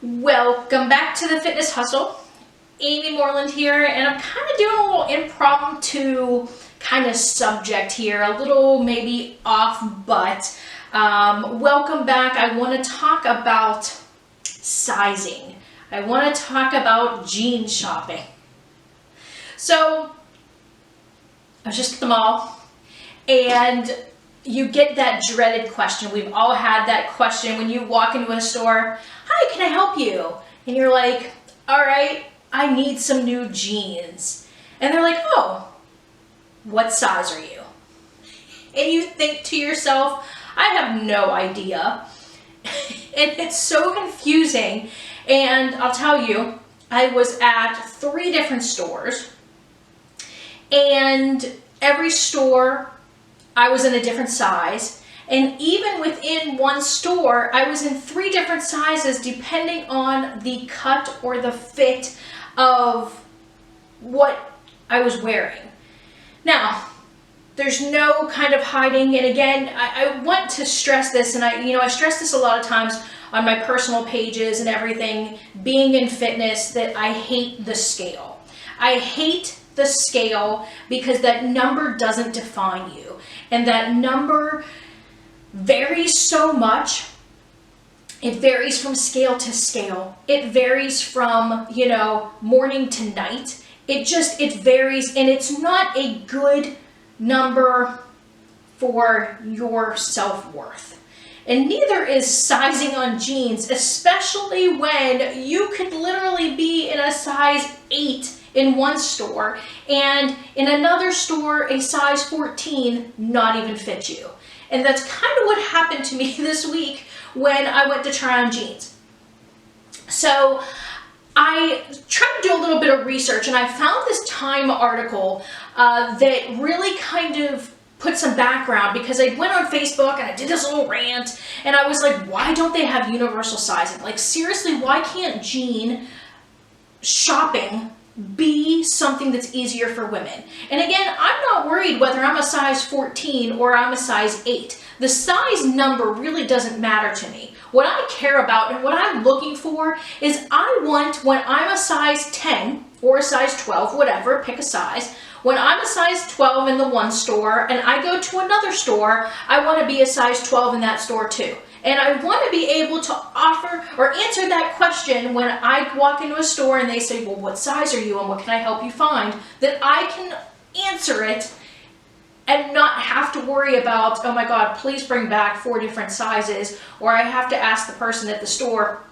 Welcome back to the Fitness Hustle. Amy Moreland here, and I'm kind of doing a little impromptu kind of subject here, a little maybe off, but welcome back. I want to talk about sizing. I want to talk about jean shopping. So I was just at the mall, and you get that dreaded question. We've all had that question when you walk into a store. Hi, can I help you? And you're like, all right, I need some new jeans. And they're like, oh, what size are you? And you think to yourself, I have no idea. And it's so confusing. And I'll tell you, I was at 3 different stores, and every store I was in a different size. And even within one store, I was in 3 different sizes depending on the cut or the fit of what I was wearing. Now, there's no kind of hiding. And again, I want to stress this, and I stress this a lot of times on my personal pages and everything, being in fitness, that I hate the scale. I hate the scale because that number doesn't define you. And that number varies so much. It varies from scale to scale. It varies from, morning to night. It varies, and it's not a good number for your self-worth. And neither is sizing on jeans, especially when you could literally be in a size 8 in one store, and in another store, a size 14 not even fit you. And that's kind of what happened to me this week when I went to try on jeans. So I tried to do a little bit of research, and I found this Time article that really kind of put some background, because I went on Facebook and I did this little rant, and I was like, why don't they have universal sizing? Like, seriously, why can't jean shopping be something that's easier for women? And again, I'm not worried whether I'm a size 14 or I'm a size 8. The size number really doesn't matter to me. What I care about and what I'm looking for is, I want, when I'm a size 10 or a size 12, whatever, pick a size, when I'm a size 12 in the one store and I go to another store, I want to be a size 12 in that store too. And I want to be able to offer or answer that question when I walk into a store and they say, well, what size are you and what can I help you find? That I can answer it and not have to worry about, oh my God, please bring back 4 different sizes. Or I have to ask the person at the store,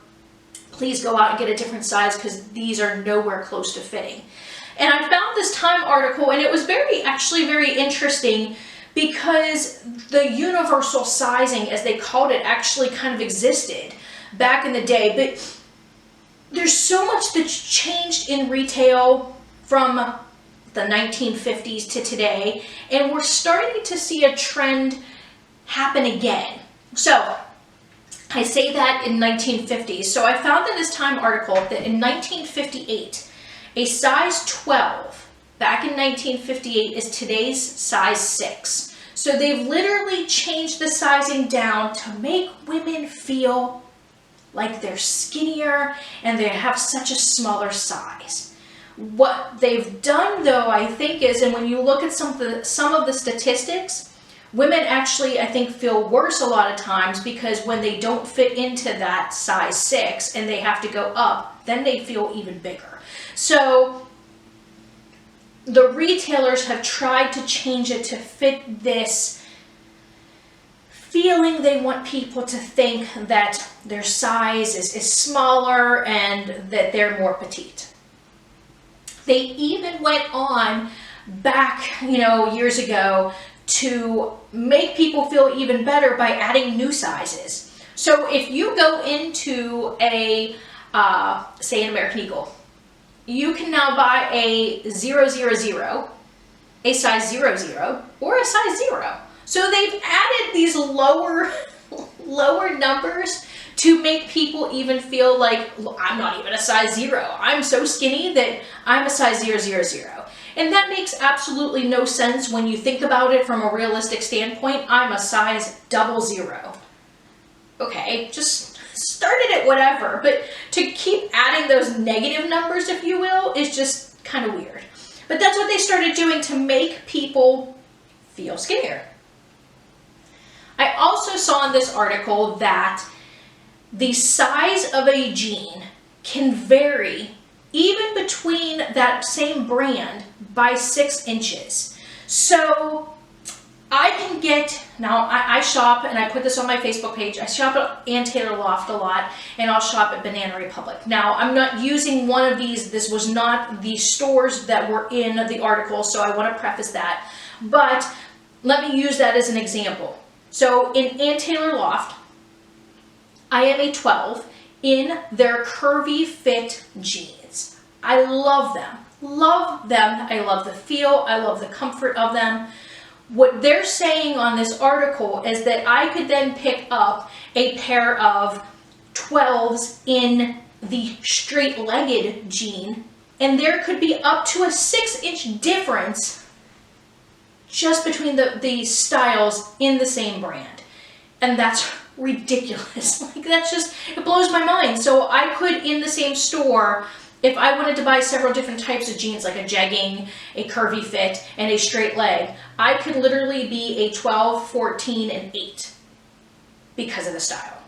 please go out and get a different size because these are nowhere close to fitting. And I found this Time article, and it was actually very interesting, because the universal sizing, as they called it, actually kind of existed back in the day. But there's so much that's changed in retail from the 1950s to today, and we're starting to see a trend happen again. So I say that in 1950s. So I found in this Time article that in 1958, a size 12 back in 1958 is today's size 6. So they've literally changed the sizing down to make women feel like they're skinnier and they have such a smaller size. What they've done, though, I think is, and when you look at some of the statistics, women actually, I think, feel worse a lot of times, because when they don't fit into that size 6 and they have to go up, then they feel even bigger. So the retailers have tried to change it to fit this feeling. They want people to think that their size is smaller and that they're more petite. They even went on back, years ago, to make people feel even better by adding new sizes. So if you go into say an American Eagle, you can now buy a 000, a size 00, or a size 0. So they've added these lower numbers to make people even feel like, I'm not even a size 0. I'm so skinny that I'm a size 000. And that makes absolutely no sense when you think about it from a realistic standpoint. I'm a size 00. Okay, just started at whatever. But to keep adding those negative numbers, if you will, is just kind of weird. But that's what they started doing to make people feel skinnier. I also saw in this article that the size of a jean can vary even between that same brand by 6 inches. So I can get, now I shop, and I put this on my Facebook page, I shop at Ann Taylor Loft a lot, and I'll shop at Banana Republic. Now, I'm not using one of these, this was not the stores that were in the article, so I want to preface that. But let me use that as an example. So in Ann Taylor Loft, I am a 12 in their curvy fit jeans. I love them. Love them. I love the feel. I love the comfort of them. What they're saying on this article is that I could then pick up a pair of 12s in the straight-legged jean, and there could be up to a 6-inch difference just between the styles in the same brand. And that's ridiculous. Like, that's just, it blows my mind. So I could, in the same store, if I wanted to buy several different types of jeans, like a jegging, a curvy fit, and a straight leg, I could literally be a 12, 14, and 8 because of the style.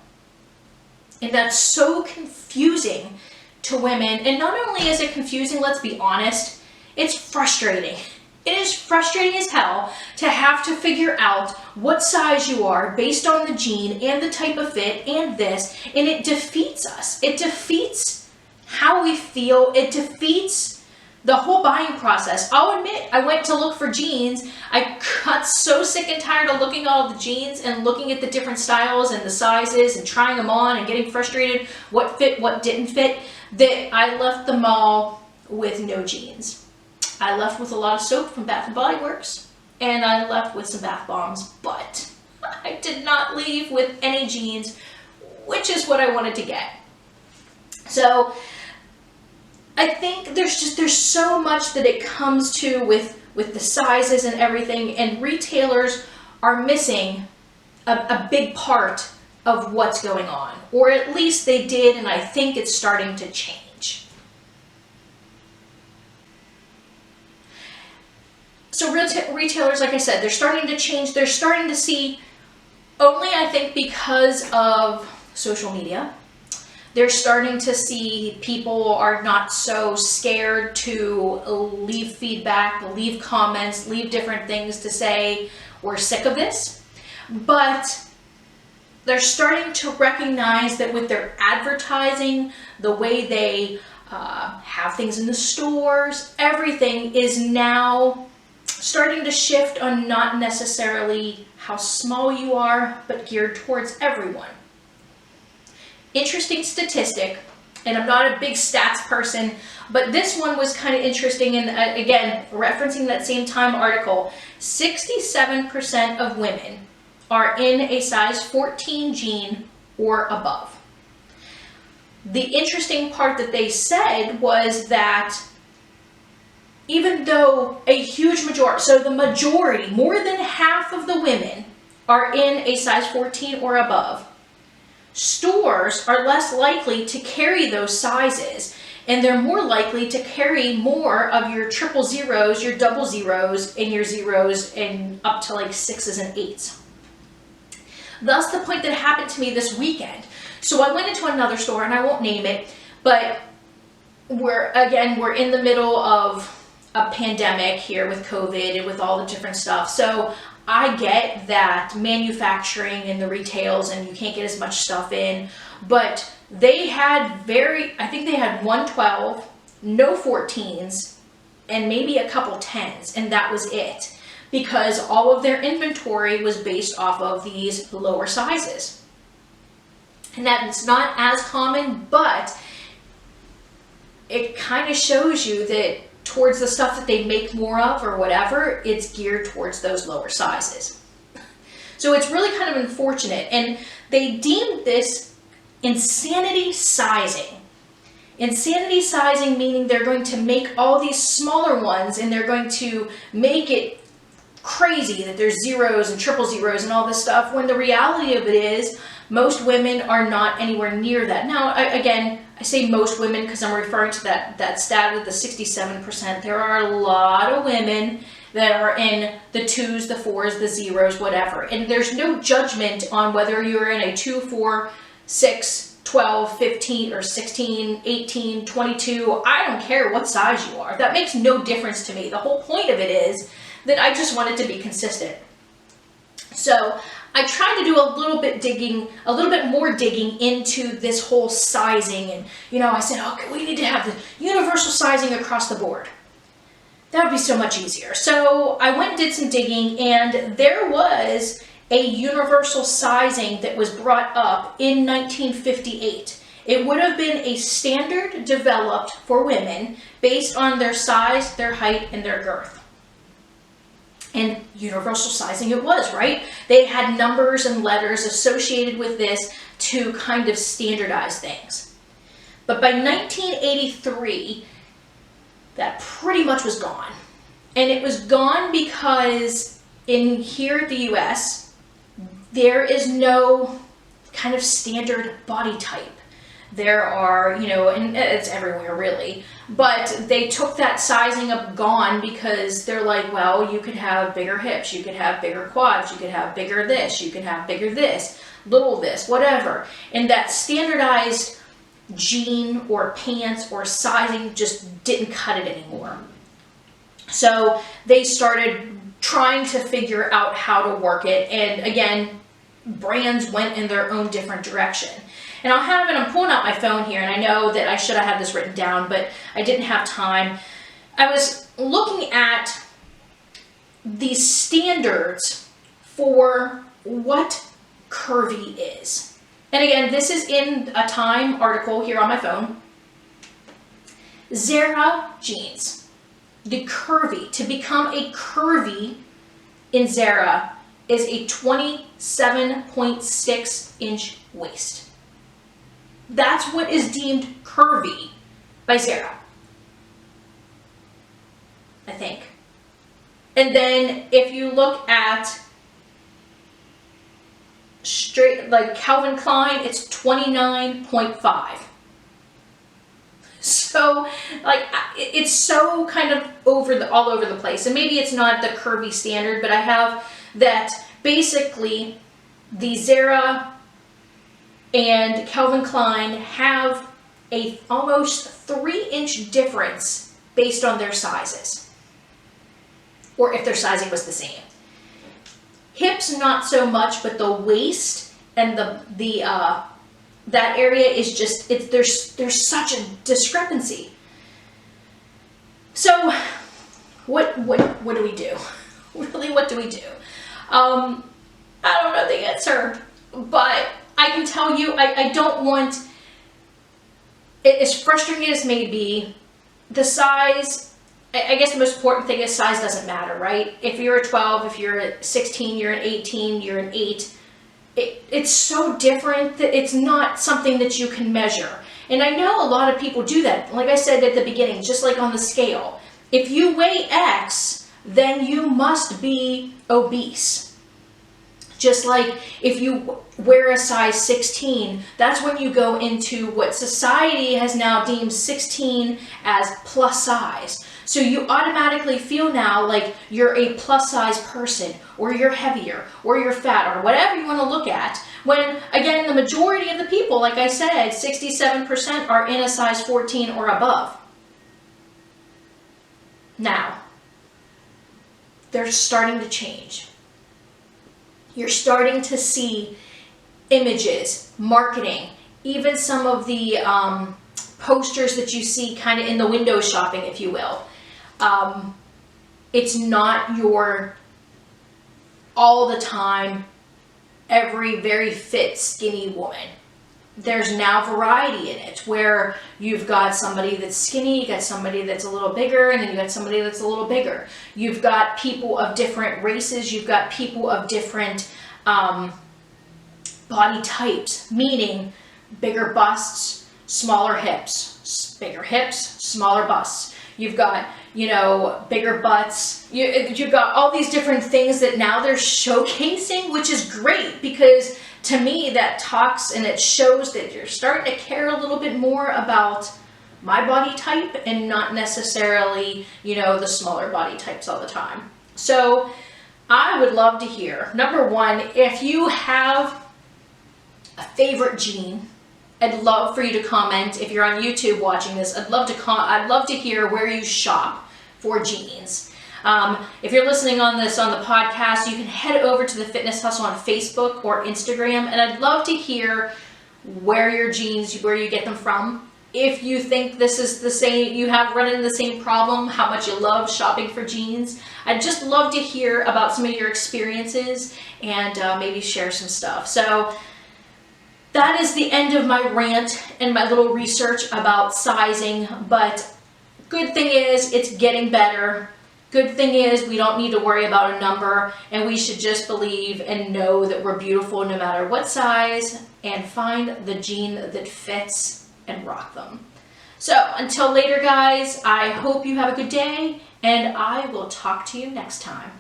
And that's so confusing to women. And not only is it confusing, let's be honest, it's frustrating. It is frustrating as hell to have to figure out what size you are based on the jean and the type of fit and this, and it defeats us. It defeats how we feel. It defeats the whole buying process. I'll admit, I went to look for jeans. I got so sick and tired of looking at all the jeans and looking at the different styles and the sizes and trying them on and getting frustrated what fit, what didn't fit, that I left the mall with no jeans. I left with a lot of soap from Bath & Body Works, and I left with some bath bombs, but I did not leave with any jeans, which is what I wanted to get. So I think there's so much that it comes to with the sizes and everything, and retailers are missing a big part of what's going on, or at least they did, and I think it's starting to change. So retailers, like I said, they're starting to change. They're starting to see, only I think because of social media, they're starting to see people are not so scared to leave feedback, leave comments, leave different things to say, we're sick of this. But they're starting to recognize that with their advertising, the way they have things in the stores, everything is now starting to shift on not necessarily how small you are, but geared towards everyone. Interesting statistic, and I'm not a big stats person, but this one was kind of interesting, and again, referencing that same Time article, 67% of women are in a size 14 jean or above. The interesting part that they said was that even though a huge majority, so the majority, more than half of the women are in a size 14 or above, stores are less likely to carry those sizes, and they're more likely to carry more of your 000s, your 00s, and your zeros, and up to like 6s and 8s. Thus the point that happened to me this weekend. So I went into another store, and I won't name it, but we're in the middle of a pandemic here with COVID and with all the different stuff. So I get that manufacturing and the retails, and you can't get as much stuff in, but they had I think they had 112, no 14s, and maybe a couple 10s, and that was it, because all of their inventory was based off of these lower sizes. And that's not as common, but it kind of shows you that towards the stuff that they make more of or whatever, it's geared towards those lower sizes. So it's really kind of unfortunate, and they deemed this insanity sizing. Insanity sizing meaning they're going to make all these smaller ones, and they're going to make it crazy that there's zeros and 000s and all this stuff, when the reality of it is Most women are not anywhere near that. Now, again, I say most women because I'm referring to that stat of the 67%. There are a lot of women that are in the 2s, the 4s, the 0s, whatever. And there's no judgment on whether you're in a 2, 4, 6, 12, 15, or 16, 18, 22. I don't care what size you are. That makes no difference to me. The whole point of it is that I just want it to be consistent. So I tried to do a little bit more digging into this whole sizing. And, I said, okay, we need to have the universal sizing across the board. That would be so much easier. So I went and did some digging, and there was a universal sizing that was brought up in 1958. It would have been a standard developed for women based on their size, their height, and their girth. And universal sizing it was, right? They had numbers and letters associated with this to kind of standardize things. But by 1983, that pretty much was gone. And it was gone because here at the US, there is no kind of standard body type. There are, and it's everywhere really, but they took that sizing up gone because they're like, well, you could have bigger hips, you could have bigger quads, you could have bigger this, you could have bigger this, little this, whatever. And that standardized jean or pants or sizing just didn't cut it anymore. So they started trying to figure out how to work it. And again, brands went in their own different direction. And I'm pulling out my phone here, and I know that I should have had this written down, but I didn't have time. I was looking at these standards for what curvy is. And again, this is in a Time article here on my phone. Zara jeans. The curvy, to become a curvy in Zara is a 27.6 inch waist. That's what is deemed curvy by Zara, I think. And then if you look at straight, like Calvin Klein, it's 29.5. So, like, it's so kind of all over the place. And maybe it's not the curvy standard, but I have that basically the Zara and Calvin Klein have a almost 3-inch difference based on their sizes, or if their sizing was the same. Hips, not so much, but the waist and that area is just, there's such a discrepancy. So what do we do? Really, what do we do? I don't know the answer, but I can tell you, I don't want, as frustrating as it may be, the size, I guess the most important thing is size doesn't matter, right? If you're a 12, if you're a 16, you're an 18, you're an 8, it's so different that it's not something that you can measure. And I know a lot of people do that. Like I said at the beginning, just like on the scale, if you weigh X, then you must be obese. Just like if you wear a size 16, that's when you go into what society has now deemed 16 as plus size. So you automatically feel now like you're a plus size person, or you're heavier, or you're fat, or whatever you want to look at. When, again, the majority of the people, like I said, 67% are in a size 14 or above. Now, they're starting to change. You're starting to see images, marketing, even some of the posters that you see kind of in the window shopping, if you will. It's not your all the time, every very fit, skinny woman. There's now variety in it, where you've got somebody that's skinny, you got somebody that's a little bigger, and then you got somebody that's a little bigger. You've got people of different races, you've got people of different body types, meaning bigger busts, smaller hips, bigger hips, smaller busts. You've got, bigger butts. You've got all these different things that now they're showcasing, which is great because to me, that talks and it shows that you're starting to care a little bit more about my body type and not necessarily, the smaller body types all the time. So I would love to hear, number one, if you have a favorite jean, I'd love for you to comment. If you're on YouTube watching this, I'd love to hear where you shop for jeans. If you're listening on the podcast, you can head over to the Fitness Hustle on Facebook or Instagram, and I'd love to hear where you get them from. If you think this is the same, you have run into the same problem, how much you love shopping for jeans. I'd just love to hear about some of your experiences and maybe share some stuff. So that is the end of my rant and my little research about sizing, but good thing is it's getting better. Good thing is we don't need to worry about a number, and we should just believe and know that we're beautiful no matter what size, and find the jean that fits and rock them. So until later, guys, I hope you have a good day, and I will talk to you next time.